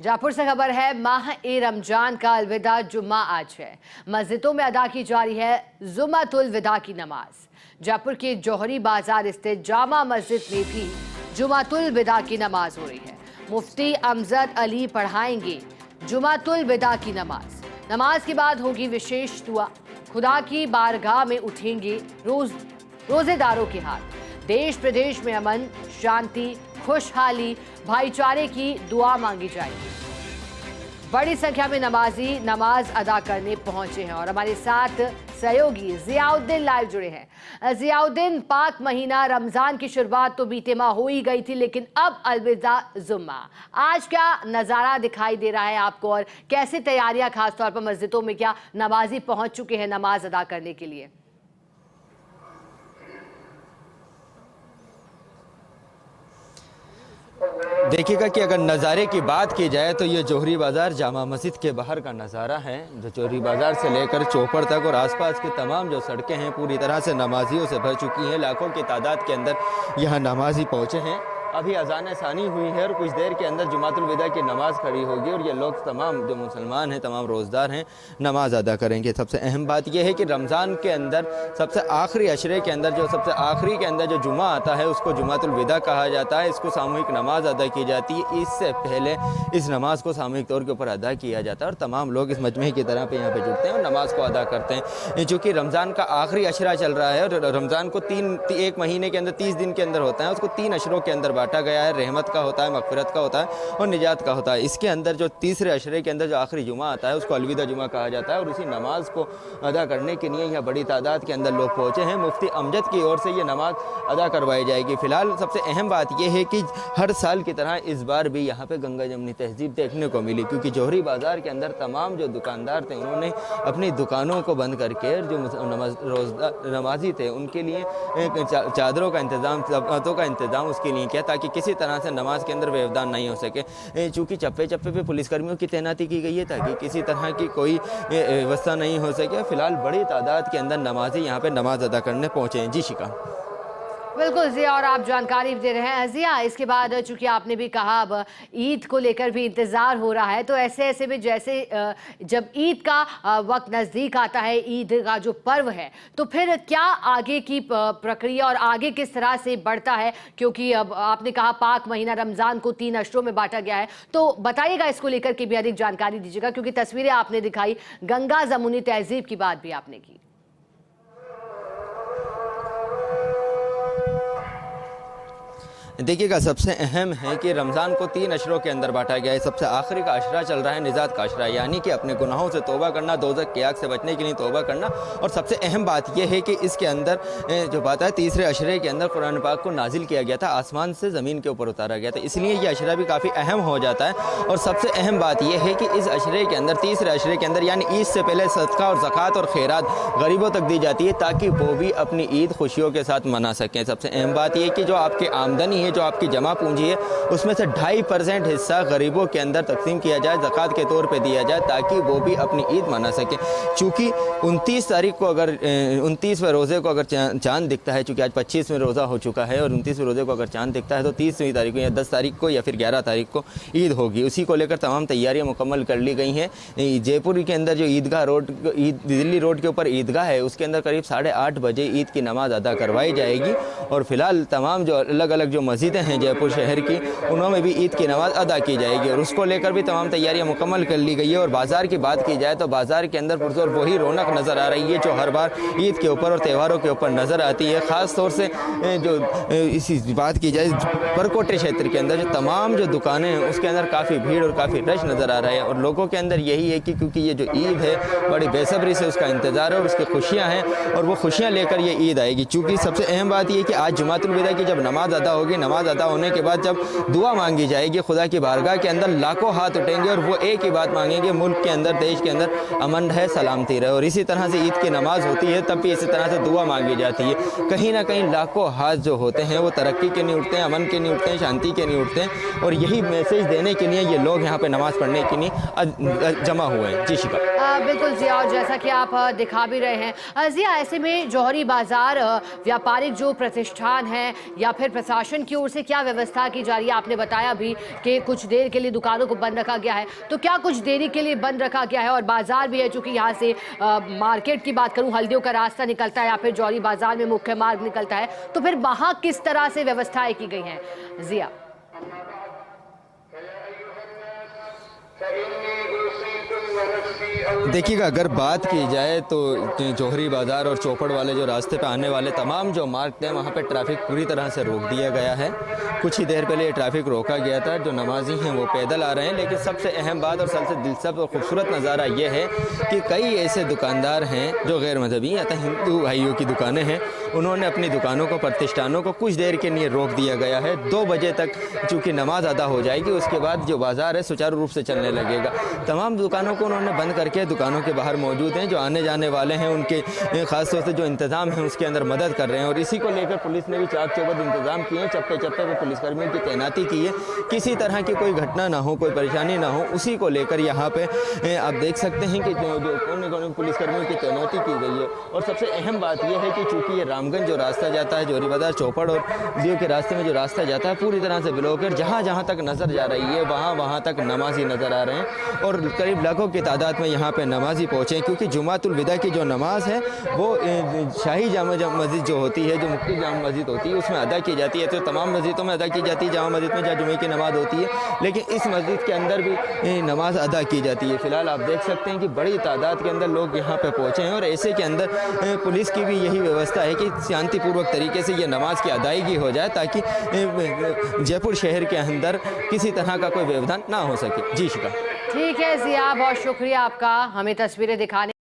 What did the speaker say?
जयपुर से खबर है, माह ए रमजान का अलविदा जुम्मा आज है। मस्जिदों में अदा की जा रही है जुम्मतुल विदा की नमाज। जयपुर के जौहरी बाजार स्थित जामा मस्जिद में भी जुम्मतुल विदा की नमाज हो रही है। मुफ्ती अमजद अली पढ़ाएंगे जुम्मतुल विदा की नमाज। नमाज के बाद होगी विशेष दुआ। खुदा की बारगाह में उठेंगे रोजेदारों के हाथ। देश प्रदेश में अमन, शांति, खुशहाली, भाईचारे की दुआ मांगी जाएगी। बड़ी संख्या में नमाजी नमाज अदा करने पहुंचे हैं और हमारे साथ सहयोगी जियाउद्दीन लाइव जुड़े हैं। जियाउद्दीन, पाक महीना रमजान की शुरुआत तो बीते माह हो ही गई थी, लेकिन अब अलविदा जुम्मा, आज क्या नज़ारा दिखाई दे रहा है आपको और कैसे तैयारियां, खासतौर पर मस्जिदों में क्या नमाजी पहुंच चुके हैं नमाज अदा करने के लिए? देखिएगा कि अगर नज़ारे की बात की जाए तो ये जौहरी बाज़ार जामा मस्जिद के बाहर का नज़ारा है। जो जौहरी बाज़ार से लेकर चौपड़ तक और आसपास की तमाम जो सड़कें हैं पूरी तरह से नमाजियों से भर चुकी हैं। लाखों की तादाद के अंदर यहाँ नमाजी पहुँचे हैं। अभी अज़ान सानी हुई है और कुछ देर के अंदर जुमातुल विदा की नमाज़ खड़ी होगी और ये लोग तमाम जो मुसलमान हैं, तमाम रोज़दार हैं, नमाज अदा करेंगे। सबसे अहम बात यह है कि रमज़ान के अंदर सबसे आखिरी अशरे के अंदर जो सबसे आखिरी के अंदर जो जुमा आता है उसको जुमातुल विदा कहा जाता है। इसको सामूहिक नमाज अदा की जाती है। इससे पहले इस नमाज को सामूहिक तौर के ऊपर अदा किया जाता है और तमाम लोग इस मजमे की तरह पे यहाँ पे जुड़ते हैं और नमाज को अदा करते हैं। चूँकि रमज़ान का आखिरी अशरा चल रहा है और रमज़ान को एक महीने के अंदर 30 दिन के अंदर होता है, उसको 3 अशरों के अंदर बांटा गया है। रहमत का होता है, मगफिरत का होता है और निजात का होता है। इसके अंदर जो तीसरे अशरे के अंदर जो आखिरी जुमा आता है उसको अलविदा जुमा कहा जाता है और उसी नमाज को अदा करने के लिए यहाँ बड़ी तादाद के अंदर लोग पहुँचे हैं। मुफ्ती अमजद की ओर से ये नमाज अदा करवाई जाएगी। फिलहाल सबसे अहम बात यह है कि हर साल की तरह इस बार भी यहाँ पे गंगा जमनी तहजीब देखने को मिली, क्योंकि जौहरी बाजार के अंदर तमाम जो दुकानदार थे उन्होंने अपनी दुकानों को बंद करके जो नमाजी थे उनके लिए चादरों का इंतज़ाम, तबतों का इंतज़ाम उसके लिए किया ताकि किसी तरह से नमाज के अंदर व्यवधान नहीं हो सके। चूँकि चप्पे चप्पे पे पुलिसकर्मियों की तैनाती की गई है ताकि किसी तरह की कोई व्यवस्था नहीं हो सके। फिलहाल बड़ी तादाद के अंदर नमाजी यहाँ पे नमाज अदा करने पहुँचे हैं। जी शिका। बिल्कुल जिया, और आप जानकारी दे रहे हैं। जिया, इसके बाद चूंकि आपने भी कहा अब ईद को लेकर भी इंतज़ार हो रहा है, तो ऐसे में जैसे जब ईद का वक्त नज़दीक आता है, ईद का जो पर्व है, तो फिर क्या आगे की प्रक्रिया और आगे किस तरह से बढ़ता है? क्योंकि अब आपने कहा पाक महीना रमज़ान को 3 अशरों में बांटा गया है, तो बताइएगा इसको लेकर के भी अधिक जानकारी दीजिएगा, क्योंकि तस्वीरें आपने दिखाई, गंगा जमुनी तहजीब की बात भी आपने की। देखिएगा, सबसे अहम है कि रमज़ान को 3 अशरों के अंदर बांटा गया है। सबसे आखिरी का अशरा चल रहा है निजात का अशरा, यानी कि अपने गुनाहों से तौबा करना, दोज़ख की आग से बचने के लिए तौबा करना। और सबसे अहम बात यह है कि इसके अंदर जो बात है, तीसरे अशरे के अंदर कुरान पाक को नाजिल किया गया था, आसमान से ज़मीन के ऊपर उतारा गया था, इसलिए यह अशरा भी काफ़ी अहम हो जाता है। और सबसे अहम बात यह है कि इस अशरे के अंदर, तीसरे अशरे के अंदर यानी ईद से पहले सदका और ज़कात और खैरात गरीबों तक दी जाती है ताकि वो भी अपनी ईद खुशियों के साथ मना सकें। सबसे अहम बात यह कि जो आपकी आमदनी है, जो आपकी जमा पूंजी है, उसमें से 2.5% हिस्सा गरीबों के अंदर तकसीम किया जाए, ज़कात के तौर पे दिया जाए ताकि वो भी अपनी ईद मना सके। चूँकि 29 तारीख को अगर 29वें रोज़े को अगर चाँद दिखता है, चूँकि आज 25वें रोज़ा हो चुका है और 29वें रोज़े को अगर चाँद दिखता है तो 30वीं तारीख को या 10 तारीख को या फिर 11 तारीख को ईद होगी। उसी को लेकर तमाम तैयारियाँ मुकम्मल कर ली गई हैं। जयपुर के अंदर जो ईदगाह रोड, दिल्ली रोड के ऊपर ईदगाह है, उसके अंदर करीब 8:30 बजे ईद की नमाज़ अदा करवाई जाएगी। और फिलहाल तमाम जो अलग अलग जो मस्जिदें हैं जयपुर शहर की, उन्होंने भी ईद की नमाज़ अदा की जाएगी और उसको लेकर भी तमाम तैयारियां मुकम्मल कर ली गई है। और बाज़ार की बात की जाए तो बाज़ार के अंदर पुरजोर वही रौनक नज़र आ रही है जो हर बार ईद के ऊपर और त्योहारों के ऊपर नज़र आती है। ख़ास तौर से जो इसी बात की जाए परकोटे क्षेत्र के अंदर जो तमाम जो दुकानें हैं उसके अंदर काफ़ी भीड़ और काफ़ी रश नज़र आ रहा है और लोगों के अंदर यही है कि क्योंकि ये जो ईद है बड़ी बेसब्री से उसका इंतज़ार है और उसकी खुशियाँ हैं और वो खुशियाँ लेकर ये ईद आएगी। चूँकि सबसे अहम बात यह कि आज जुमातुल विदा की जब नमाज़ अदा होगी, नमाज़ अदा होने के बाद जब दुआ मांगी जाएगी, खुदा की बारगाह के अंदर लाखों हाथ उठेंगे और वो एक ही बात मांगेंगे, मुल्क के अंदर, देश के अंदर अमन रहे, सलामती रहे। और इसी तरह से ईद की नमाज होती है तब भी इसी तरह से दुआ मांगी जाती है। कहीं ना कहीं लाखों हाथ जो होते हैं वो तरक्की के नहीं उठते हैं, अमन के नहीं उठते हैं, शांति के नहीं उठते हैं और यही मैसेज देने के लिए ये लोग यहाँ पे नमाज़ पढ़ने के लिए जमा हुए हैं। जी शिका। बिल्कुल जिया, और जैसा कि आप दिखा भी रहे हैं जिया, ऐसे में जौहरी बाज़ार व्यापारिक जो प्रतिष्ठान हैं या फिर प्रशासन की की ओर से क्या व्यवस्था की जा रही है? आपने बताया भी कि कुछ देर के लिए दुकानों को बंद रखा गया है, तो क्या कुछ देरी के लिए बंद रखा गया है? और बाजार भी है, चूंकि यहाँ से मार्केट की बात करूँ, हल्दियों का रास्ता निकलता है या फिर जौहरी बाजार में मुख्य मार्ग निकलता है, तो फिर वहाँ किस तरह से व्यवस्थाएं की गई हैं? जिया। देखिएगा, अगर बात की जाए तो जौहरी बाज़ार और चौपड़ वाले जो रास्ते पे आने वाले तमाम जो मार्ग थे वहाँ पे ट्रैफिक पूरी तरह से रोक दिया गया है। कुछ ही देर पहले ये ट्रैफिक रोका गया था। जो नमाजी हैं वो पैदल आ रहे हैं, लेकिन सबसे अहम बात और सबसे दिलचस्प और खूबसूरत नज़ारा ये है कि कई ऐसे दुकानदार हैं जो गैर मजहबी या हिंदू भाइयों की दुकानें हैं, उन्होंने अपनी दुकानों को, प्रतिष्ठानों को कुछ देर के लिए रोक दिया गया है। 2 बजे तक चूँकि नमाज अदा हो जाएगी, उसके बाद जो बाज़ार है सुचारू रूप से चलने लगेगा। तमाम दुकानों को उन्होंने बंद करके दुकानों के बाहर मौजूद हैं, जो आने जाने वाले हैं उनके ख़ास तौर से जो इंतज़ाम है उसके अंदर मदद कर रहे हैं। और इसी को लेकर पुलिस ने भी चाक चौबंद इंतज़ाम किए हैं, चप्पे चप्पे पर पुलिसकर्मियों की तैनाती की है, किसी तरह की कोई घटना ना हो, कोई परेशानी ना हो, उसी को लेकर यहाँ पे आप देख सकते हैं कि जो कोने पुलिसकर्मियों की तैनाती की गई है। और सबसे अहम बात यह है कि चूँकि ये रामगंज जो रास्ता जाता है, जौहरी बाज़ार, चौपड़ और दियो के रास्ते में जो रास्ता जाता है, पूरी तरह से ब्लॉक है। जहाँ जहाँ तक नज़र जा रही है वहाँ तक नमाजी नज़र आ रहे हैं और करीब लाखों की तादाद में यहाँ पे नमाजी पहुँचे, क्योंकि जुमातुल विदा की जो नमाज है वो शाही जामा मस्जिद जो होती है, जो मुफ्ती जामा मस्जिद होती है, उसमें अदा की जाती है। तो तमाम मस्जिदों में अदा की जाती है, जामा मस्जिद में जहाँ जुमे की नमाज होती है, लेकिन इस मस्जिद के अंदर भी नमाज अदा की जाती है। फिलहाल आप देख सकते हैं कि बड़ी तादाद के अंदर लोग यहाँ पे पहुँचे हैं और ऐसे के अंदर पुलिस की भी यही व्यवस्था है कि शांतिपूर्वक तरीके से ये नमाज की अदायगी हो जाए, ताकि जयपुर शहर के अंदर किसी तरह का कोई व्यवधान ना हो सके। जी शिका। ठीक है जिया, बहुत शुक्रिया आपका हमें तस्वीरें दिखाने